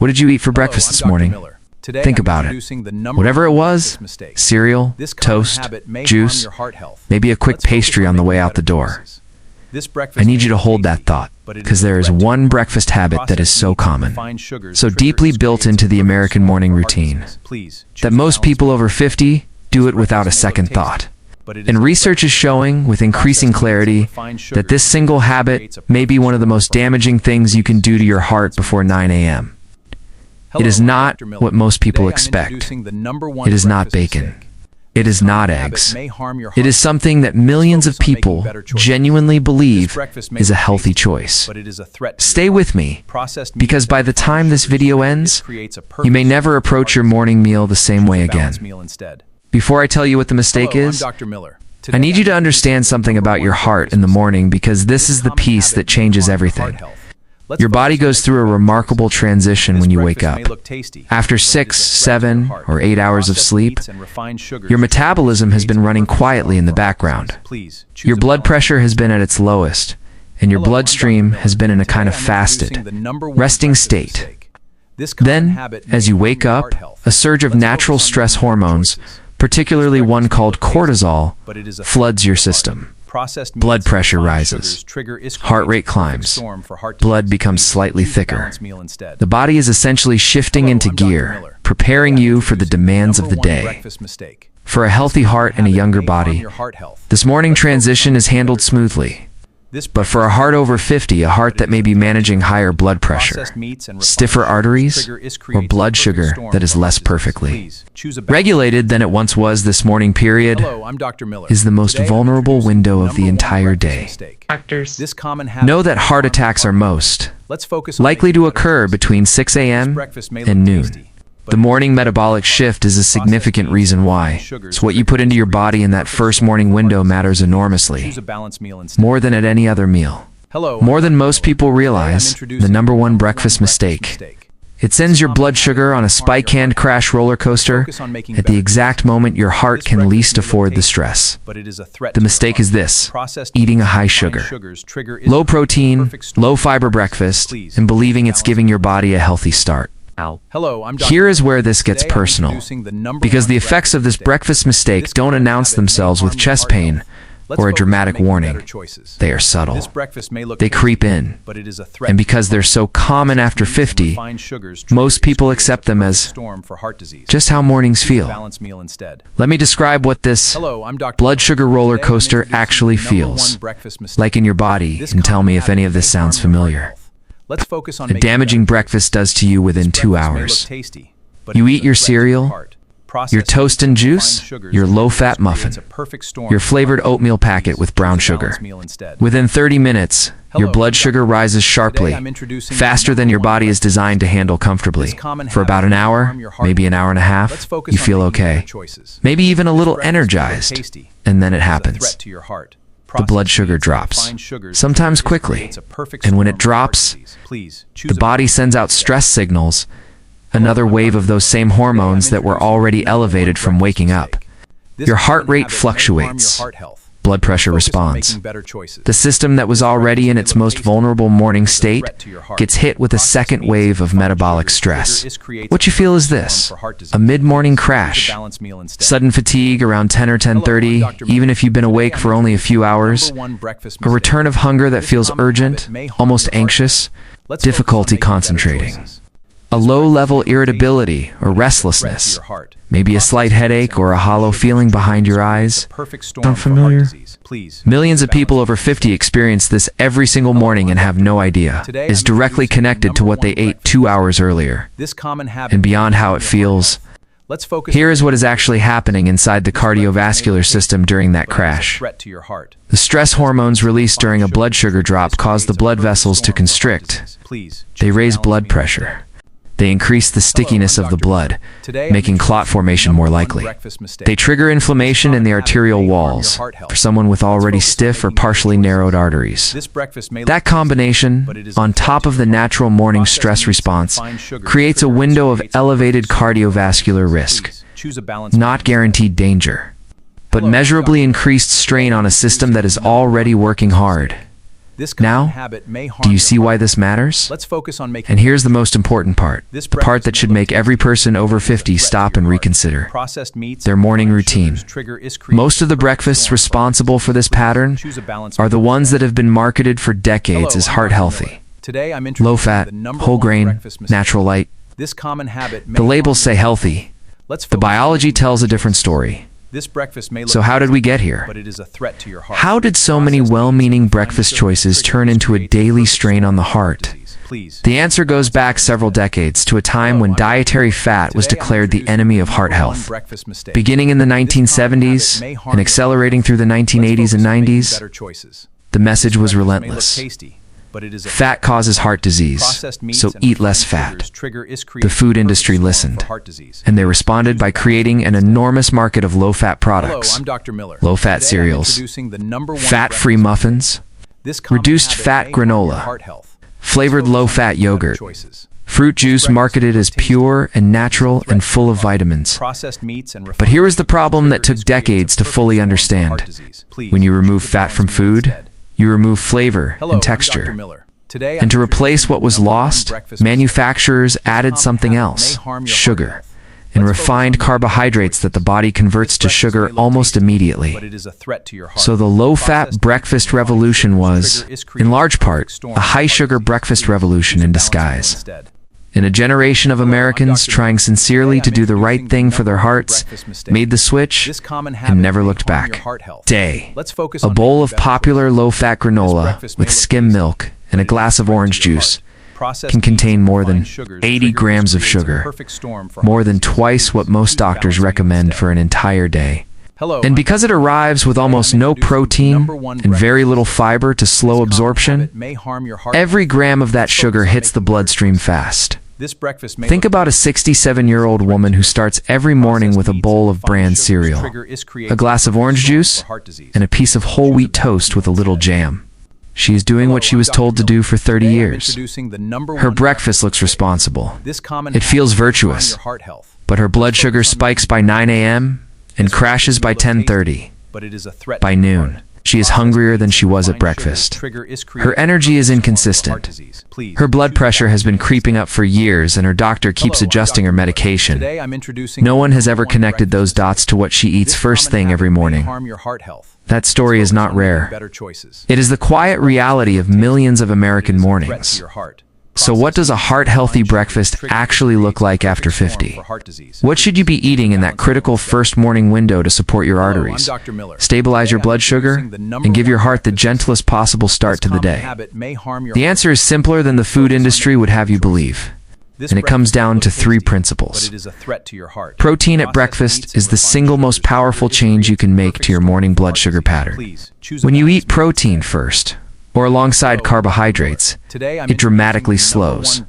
What did you eat for breakfast this morning? Think about it. Whatever it was, cereal, toast, juice, maybe a quick pastry on the way out the door. I need you to hold that thought, because there is one breakfast habit that is so common, so deeply built into the American morning routine, that most people over 50 do it without a second thought. And research is showing, with increasing clarity, that this single habit may be one of the most damaging things you can do to your heart before 9 a.m. It is not what most people expect. It is not bacon. It is not eggs. It is something that millions of people genuinely believe is a healthy choice. Stay with me, because by the time this video ends, you may never approach your morning meal the same way again. Before I tell you what the mistake is, I need you to understand something about your heart in the morning, because this is the piece that changes everything. Your body goes through a remarkable transition when you wake up. After 6, 7, or 8 hours of sleep, your metabolism has been running quietly in the background. Your blood pressure has been at its lowest, and your bloodstream has been in a kind of fasted, resting state. Then, as you wake up, a surge of natural stress hormones, particularly one called cortisol, floods your system. Blood pressure rises, heart rate climbs, blood becomes slightly thicker. The body is essentially shifting into gear, preparing you for the demands of the day. For a healthy heart and a younger body, this morning transition is handled smoothly. But for a heart over 50, a heart that may be managing higher blood pressure, stiffer arteries, or blood sugar that is less perfectly regulated than it once was, this morning period is the most vulnerable window of the entire day. Know that heart attacks are most likely to occur between 6 a.m. and noon. The morning metabolic shift is a significant reason why. So what you put into your body in that first morning window matters enormously, more than at any other meal. More than most people realize, the number one breakfast mistake. It sends your blood sugar on a spike-hand crash roller coaster at the exact moment your heart can least afford the stress. The mistake is this: eating a high-sugar, low-protein, low-fiber breakfast and believing it's giving your body a healthy start. Here is where this gets personal, because the effects of this breakfast mistake don't announce themselves with chest pain or a dramatic warning. They are subtle. They creep in, and because they're so common after 50, most people accept them as just how mornings feel. Let me describe what this blood sugar roller coaster actually feels like in your body, and tell me if any of this sounds familiar. A damaging breakfast does to you within 2 hours. You eat your cereal, your toast and juice, your low-fat muffin, your flavored oatmeal packet with brown sugar. Within 30 minutes, your blood sugar rises sharply, faster than your body is designed to handle comfortably. For about an hour, maybe an hour and a half, you feel okay, maybe even a little energized, and then it happens. The blood sugar drops, sometimes quickly, and when it drops, the body sends out stress signals, another wave of those same hormones that were already elevated from waking up. Your heart rate fluctuates. Blood pressure responds. The system that was already in its most vulnerable morning state gets hit with a second wave of metabolic stress. What you feel is this: a mid-morning crash, sudden fatigue around 10 or 10:30, even if you've been awake for only a few hours, a return of hunger that feels urgent, almost anxious, difficulty concentrating, a low-level irritability or restlessness, maybe a slight headache or a hollow feeling behind your eyes. Sound familiar? Millions of people over 50 experience this every single morning and have no idea. It is directly connected to what they ate 2 hours earlier. And beyond how it feels, here is what is actually happening inside the cardiovascular system during that crash. The stress hormones released during a blood sugar drop cause the blood vessels to constrict. They raise blood pressure. They increase the stickiness of the blood, making clot formation more likely. They trigger inflammation in the arterial walls for someone with already stiff or partially narrowed arteries. That combination, on top of the natural morning stress response, creates a window of elevated cardiovascular risk. Not guaranteed danger, but measurably increased strain on a system that is already working hard. Now, do you see why this matters? And here's the most important part, the part that should make every person over 50 stop and reconsider: their morning routine. Most of the breakfasts responsible for this pattern are the ones that have been marketed for decades as heart healthy. Low fat, whole grain, natural light. The labels say healthy. The biology tells a different story. So how did we get here? How did so many well-meaning breakfast choices turn into a daily strain on the heart? The answer goes back several decades to a time when dietary fat was declared the enemy of heart health. Beginning in the 1970s and accelerating through the 1980s and 90s, the message was relentless. Fat causes heart disease, so eat less fat. The food industry listened, and they responded by creating an enormous market of low-fat products: low-fat cereals, fat-free muffins, reduced-fat granola, flavored low-fat yogurt, fruit juice marketed as pure and natural and full of vitamins. But here was the problem that took decades to fully understand. When you remove fat from food, you remove flavor and texture. And to replace what was lost, manufacturers added something else: sugar, and refined carbohydrates that the body converts to sugar almost immediately. So the low-fat breakfast revolution was, in large part, a high-sugar breakfast revolution in disguise. In a generation of Americans trying sincerely to do the right thing for their hearts, made the switch and never looked back. A bowl of popular low-fat granola with skim milk and a glass of orange juice can contain more than 80 grams of sugar, more than twice what most doctors recommend for an entire day. And because it arrives with almost no protein and very little fiber to slow absorption, every gram of that sugar hits the bloodstream fast. Think about a 67-year-old woman who starts every morning with a bowl of bran cereal, a glass of orange juice, and a piece of whole wheat toast with a little jam. She is doing what she was told to do for 30 years. Her breakfast looks responsible. It feels virtuous. But her blood sugar spikes by 9 a.m. and crashes by 10:30. By noon, she is hungrier than she was at breakfast. Her energy is inconsistent. Her blood pressure has been creeping up for years, and her doctor keeps adjusting her medication. No one has ever connected those dots to what she eats first thing every morning. That story is not rare. It is the quiet reality of millions of American mornings. So what does a heart-healthy breakfast actually look like after 50? What should you be eating in that critical first morning window to support your arteries, stabilize your blood sugar, and give your heart the gentlest possible start to the day? The answer is simpler than the food industry would have you believe. And it comes down to 3 principles. Protein at breakfast is the single most powerful change you can make to your morning blood sugar pattern. When you eat protein first, or alongside carbohydrates, it dramatically slows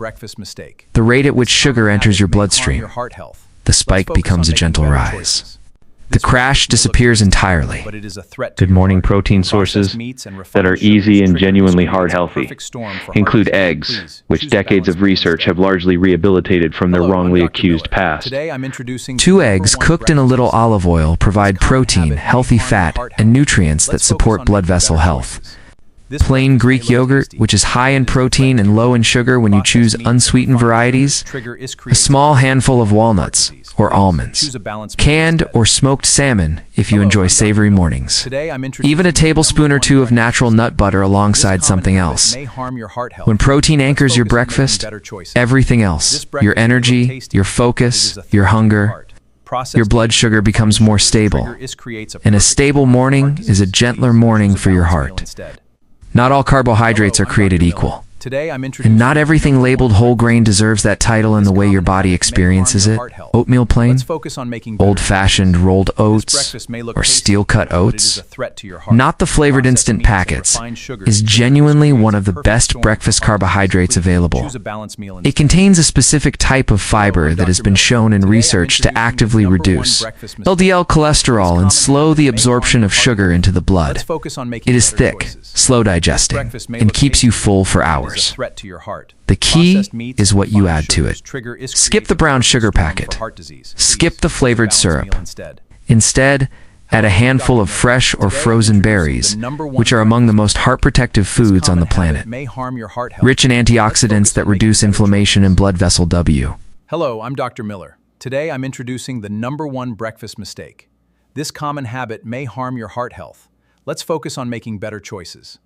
the rate at which sugar enters your bloodstream. The spike becomes a gentle rise. The crash disappears entirely. Good morning protein sources that are easy and genuinely heart healthy include eggs, which decades of research have largely rehabilitated from their wrongly accused past. 2 eggs cooked in a little olive oil provide protein, healthy fat, and nutrients that support blood vessel health. Plain Greek yogurt, which is high in protein and low in sugar when you choose unsweetened varieties. A small handful of walnuts or almonds. Canned or smoked salmon if you enjoy savory mornings. Even a tablespoon or 2 of natural nut butter alongside something else. When protein anchors your breakfast, everything else, your energy, your focus, your hunger, your blood sugar becomes more stable. And a stable morning is a gentler morning for your heart. Not all carbohydrates are created equal. And not everything labeled whole grain deserves that title in the way your body experiences it. Oatmeal plain, old-fashioned rolled oats, or steel-cut oats, not the flavored instant packets, is genuinely one of the best breakfast carbohydrates available. It contains a specific type of fiber that has been shown in research to actively reduce LDL cholesterol and slow the absorption of sugar into the blood. It is thick, slow digesting, and keeps you full for hours. The key is what you add to it. Skip the brown sugar packet. Skip the flavored syrup. Instead, Add a handful of fresh or frozen berries, which are among the most heart-protective foods on the planet. Rich in antioxidants that reduce inflammation and blood vessel W. Hello, I'm Dr. Miller. Today I'm introducing the #1 breakfast mistake. This common habit may harm your heart health. Let's focus on making better choices.